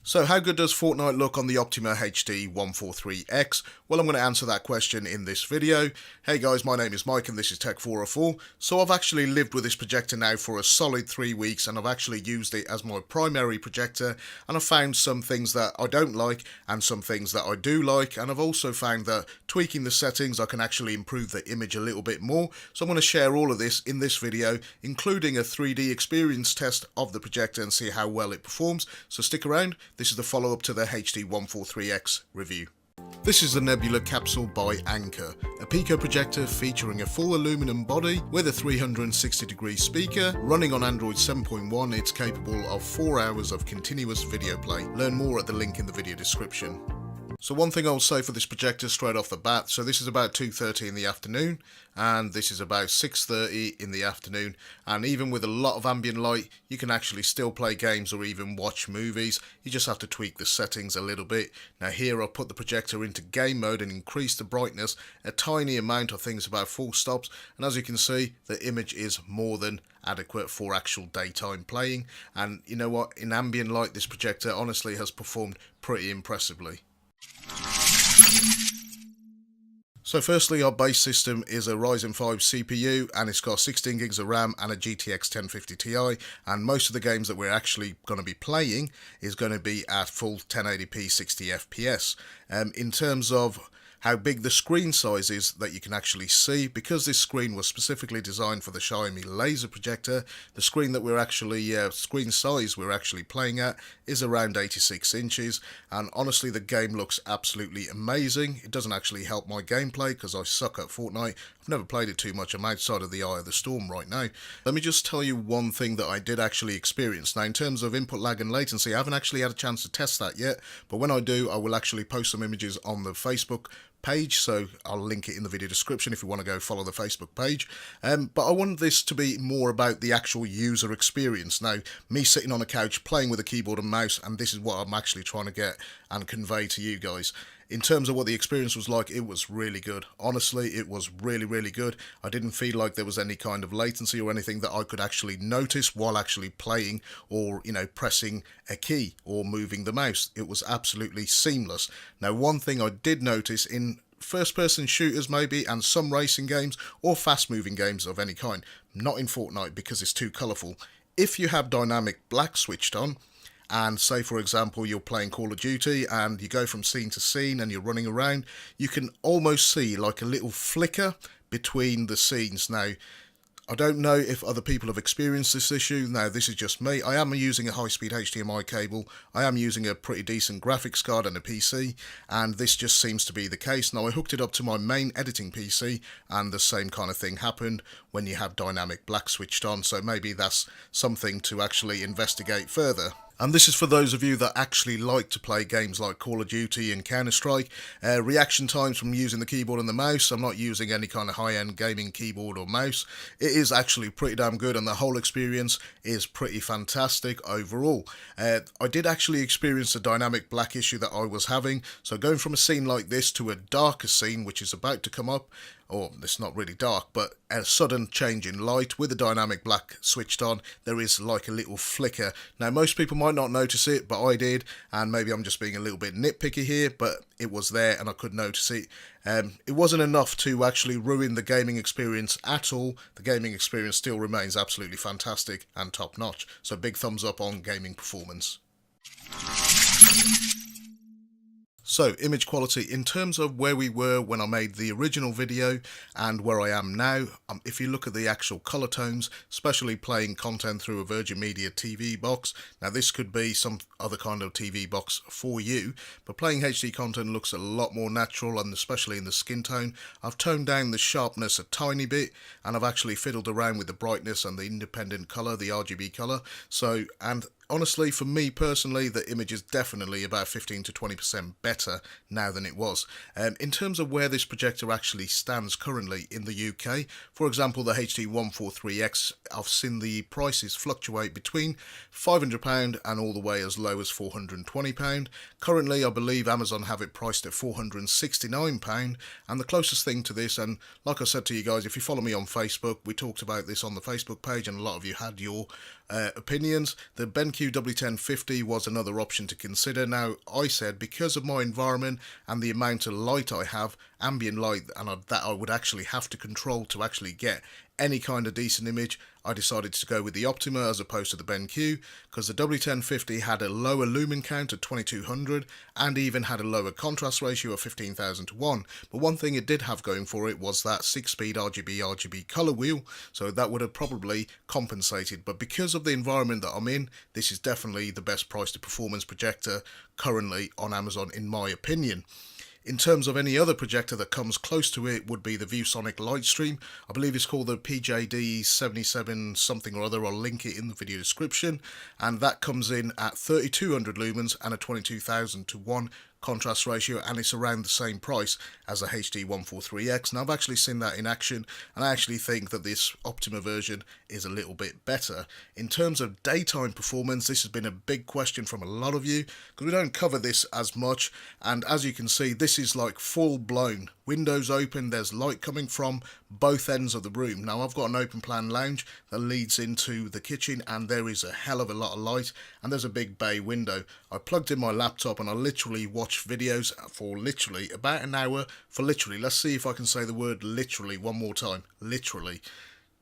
So how good does Fortnite look on the Optoma HD143X? Well, I'm going to answer that question in this video. Hey guys, my name is Mike and this is Tech404. So I've actually lived with this projector now for a solid 3 weeks and I've actually used it as my primary projector, and I've found some things that I don't like and some things that I do like, and I've also found that tweaking the settings I can actually improve the image a little bit more. So I'm going to share all of this in this video, including a 3D experience test of the projector and see how well it performs. So stick around. This is the follow-up to the HD143X review. This is the Nebula capsule by Anker, a Pico projector featuring a full aluminum body with a 360-degree speaker. Running on Android 7.1, it's capable of 4 hours of continuous video play. Learn more at the link in the video description. So one thing I'll say for this projector straight off the bat, so this is about 2:30 in the afternoon and this is about 6:30 in the afternoon, and even with a lot of ambient light you can actually still play games or even watch movies. You just have to tweak the settings a little bit. Now here I'll put the projector into game mode and increase the brightness a tiny amount. I think it's about 4 stops, and as you can see the image is more than adequate for actual daytime playing, and you know what, in ambient light this projector honestly has performed pretty impressively. So firstly, our base system is a Ryzen 5 CPU and it's got 16 gigs of RAM and a GTX 1050 Ti, and most of the games that we're actually going to be playing is going to be at full 1080p 60 FPS. In terms of how big the screen size is that you can actually see, because this screen was specifically designed for the Xiaomi laser projector, the screen that we're actually, screen size we're actually playing at is around 86 inches, and honestly the game looks absolutely amazing. It doesn't actually help my gameplay because I suck at Fortnite. I've never played it too much. I'm outside of the eye of the storm right now. Let me just tell you one thing that I did actually experience. Now in terms of input lag and latency, I haven't actually had a chance to test that yet, but when I do I will actually post some images on the Facebook page, so I'll link it in the video description if you want to go follow the Facebook page. But I wanted this to be more about the actual user experience. Now, me sitting on a couch playing with a keyboard and mouse, and this is what I'm actually trying to get and convey to you guys. In terms of what the experience was like, it was really good. Honestly, it was really good. I didn't feel like there was any kind of latency or anything that I could actually notice while actually playing or, you know, pressing a key or moving the mouse. It was absolutely seamless. Now, one thing I did notice in first-person shooters maybe and some racing games or fast-moving games of any kind, not in Fortnite because it's too colourful, if you have dynamic black switched on, and say for example you're playing Call of Duty and you go from scene to scene and you're running around, you can almost see like a little flicker between the scenes. Now I don't know if other people have experienced this issue. Now this is just me. I am using a high-speed HDMI cable, I am using a pretty decent graphics card and a PC, and this just seems to be the case. Now I hooked it up to my main editing PC and the same kind of thing happened when you have dynamic black switched on, so maybe that's something to actually investigate further. And this is for those of you that actually like to play games like Call of Duty and Counter-Strike. Reaction times from using the keyboard and the mouse, I'm not using any kind of high-end gaming keyboard or mouse. It is actually pretty damn good and the whole experience is pretty fantastic overall. I did actually experience the dynamic black issue that I was having, so going from a scene like this to a darker scene which is about to come up, or it's not really dark, but a sudden change in light with the dynamic black switched on, there is like a little flicker. Now most people might not notice it, but I did, and maybe I'm just being a little bit nitpicky here, but it was there and I could notice it. It wasn't enough to actually ruin the gaming experience at all. The gaming experience still remains absolutely fantastic and top notch, so big thumbs up on gaming performance. So, image quality, in terms of where we were when I made the original video and where I am now, if you look at the actual colour tones, especially playing content through a Virgin Media TV box, now this could be some other kind of TV box for you, but playing HD content looks a lot more natural, and especially in the skin tone. I've toned down the sharpness a tiny bit, and I've actually fiddled around with the brightness and the independent colour, the RGB colour, so, and honestly, for me personally, the image is definitely about 15 to 20% better now than it was. In terms of where this projector actually stands currently in the UK, for example, the HD143X, I've seen the prices fluctuate between £500 and all the way as low as £420. Currently, I believe Amazon have it priced at £469, and the closest thing to this, and like I said to you guys, if you follow me on Facebook, we talked about this on the Facebook page and a lot of you had your opinions. The BenQ W1050 was another option to consider. Now, I said because of my environment and the amount of light I have, ambient light, and that I would actually have to control to actually get any kind of decent image, I decided to go with the Optima as opposed to the BenQ, because the W1050 had a lower lumen count at 2200 and even had a lower contrast ratio of 15,000 to 1. But one thing it did have going for it was that 6-speed RGB color wheel, so that would have probably compensated. But because of the environment that I'm in, this is definitely the best price to performance projector currently on Amazon, in my opinion. In terms of any other projector that comes close to it would be the ViewSonic Lightstream. I believe it's called the PJD77 something or other. I'll link it in the video description. And that comes in at 3200 lumens and a 22,000 to 1 contrast ratio, and it's around the same price as a HD143X. Now, I've actually seen that in action, and I actually think that this Optima version is a little bit better. In terms of daytime performance, this has been a big question from a lot of you, because we don't cover this as much, and as you can see, this is like full blown windows open. There's light coming from both ends of the room. Now, I've got an open plan lounge that leads into the kitchen, and there is a hell of a lot of light, and there's a big bay window. I plugged in my laptop and I literally watched videos for literally about an hour for literally, let's see if I can say the word literally one more time, literally.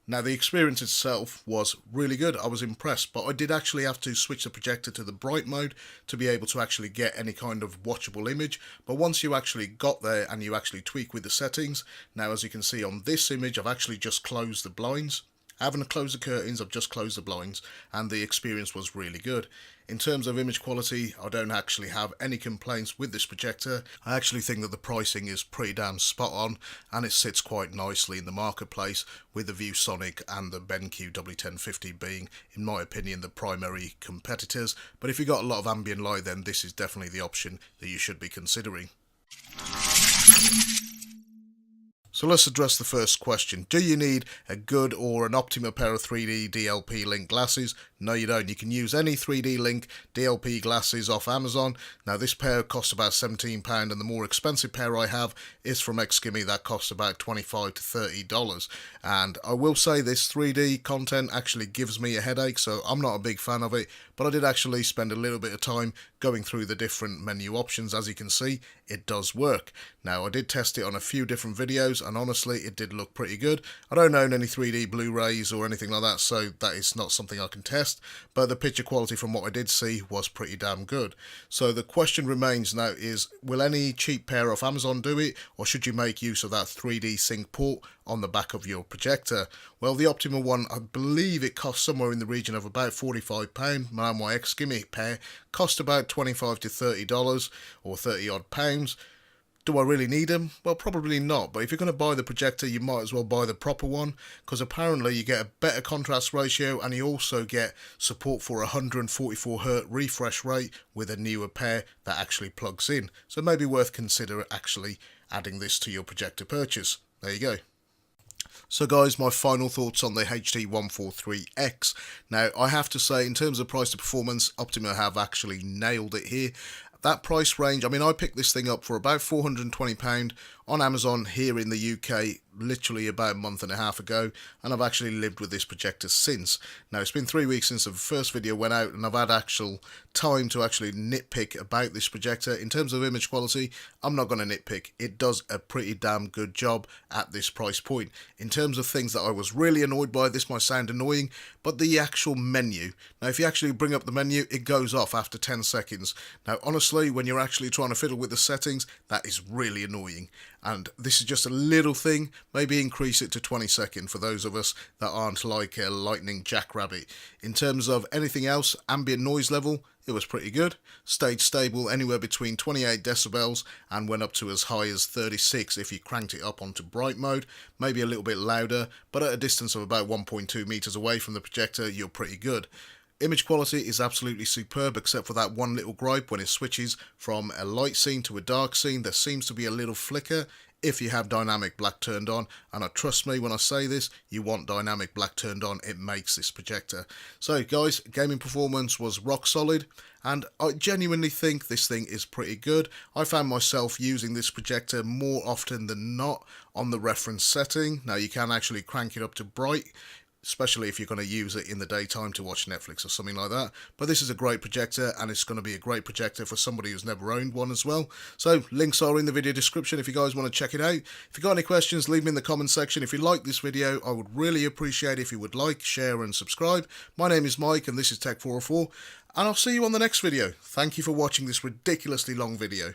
Now, the experience itself was really good. I was impressed, but I did actually have to switch the projector to the bright mode to be able to actually get any kind of watchable image. But once you actually got there and you actually tweak with the settings, now as you can see on this image, I've actually just closed the blinds. I haven't closed the curtains, I've just closed the blinds, and the experience was really good. In terms of image quality, I don't actually have any complaints with this projector. I actually think that the pricing is pretty damn spot on, and it sits quite nicely in the marketplace, with the ViewSonic and the BenQ W1050 being, in my opinion, the primary competitors. But if you've got a lot of ambient light, then this is definitely the option that you should be considering. So let's address the first question. Do you need a good or an Optima pair of 3D DLP Link glasses? No, you don't. You can use any 3D Link DLP glasses off Amazon. Now, this pair costs about £17, and the more expensive pair I have is from Xgimme. That costs about $25 to $30. And I will say this 3D content actually gives me a headache, so I'm not a big fan of it. But I did actually spend a little bit of time going through the different menu options. As you can see, it does work. Now, I did test it on a few different videos, and honestly, it did look pretty good. I don't own any 3D Blu-rays or anything like that, so that is not something I can test, but the picture quality from what I did see was pretty damn good. So the question remains now is, will any cheap pair off Amazon do it, or should you make use of that 3D sync port on the back of your projector? Well, the Optima one, I believe it costs somewhere in the region of about £45. Now, my Xgimme pair cost about $25 to $30 or 30 odd pounds. Do I really need them? Well, probably not, but if you're going to buy the projector, you might as well buy the proper one, because apparently you get a better contrast ratio, and you also get support for 144Hz refresh rate with a newer pair that actually plugs in. So it may be worth considering actually adding this to your projector purchase. There you go. So guys, my final thoughts on the HD143X. Now, I have to say, in terms of price to performance, Optima have actually nailed it here. That price range, I mean, I picked this thing up for about £420 on Amazon here in the UK literally about a month and a half ago, and I've actually lived with this projector since. Now, it's been 3 weeks since the first video went out, and I've had actual time to actually nitpick about this projector. In terms of image quality, I'm not going to nitpick. It does a pretty damn good job at this price point. In terms of things that I was really annoyed by, this might sound annoying, but the actual menu. Now, if you actually bring up the menu, it goes off after 10 seconds. Now, honestly, when you're actually trying to fiddle with the settings, that is really annoying. And this is just a little thing. Maybe increase it to 20 seconds for those of us that aren't like a lightning jackrabbit. In terms of anything else, ambient noise level, it was pretty good. Stayed stable anywhere between 28 decibels and went up to as high as 36 if you cranked it up onto bright mode. Maybe a little bit louder, but at a distance of about 1.2 meters away from the projector, you're pretty good. Image quality is absolutely superb, except for that one little gripe when it switches from a light scene to a dark scene. There seems to be a little flicker if you have dynamic black turned on, and trust me when I say this, you want dynamic black turned on. It makes this projector. So guys, gaming performance was rock solid, and I genuinely think this thing is pretty good. I found myself using this projector more often than not on the reference setting. Now, you can actually crank it up to bright especially if you're going to use it in the daytime to watch Netflix or something like that. But this is a great projector, and it's going to be a great projector for somebody who's never owned one as well. So links are in the video description if you guys want to check it out. If you've got any questions, leave them in the comment section. If you like this video, I would really appreciate if you would like, share and subscribe. My name is Mike and this is Tech 404, and I'll see you on the next video. Thank you for watching this ridiculously long video.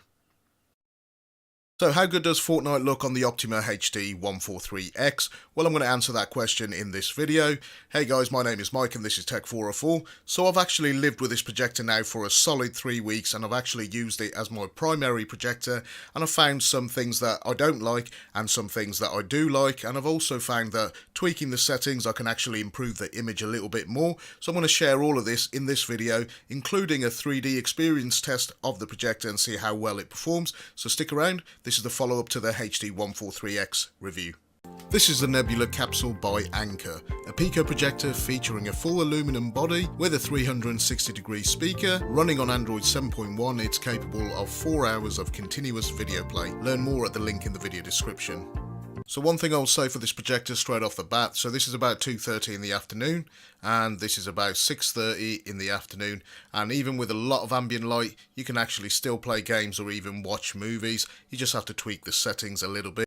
So how good does Fortnite look on the Optoma HD143X? Well, I'm going to answer that question in this video. Hey guys, my name is Mike and this is Tech 404. So I've actually lived with this projector now for a solid 3 weeks, and I've actually used it as my primary projector, and I've found some things that I don't like and some things that I do like, and I've also found that tweaking the settings I can actually improve the image a little bit more. So I'm going to share all of this in this video, including a 3D experience test of the projector and see how well it performs. So stick around. This is the follow-up to the HD143X review. This is the Nebula Capsule by Anker, a Pico projector featuring a full aluminum body with a 360-degree speaker. Running on Android 7.1, it's capable of 4 hours of continuous video play. Learn more at the link in the video description. So one thing I'll say for this projector straight off the bat, so this is about 2:30 in the afternoon, and this is about 6:30 in the afternoon, and even with a lot of ambient light, you can actually still play games or even watch movies. You just have to tweak the settings a little bit.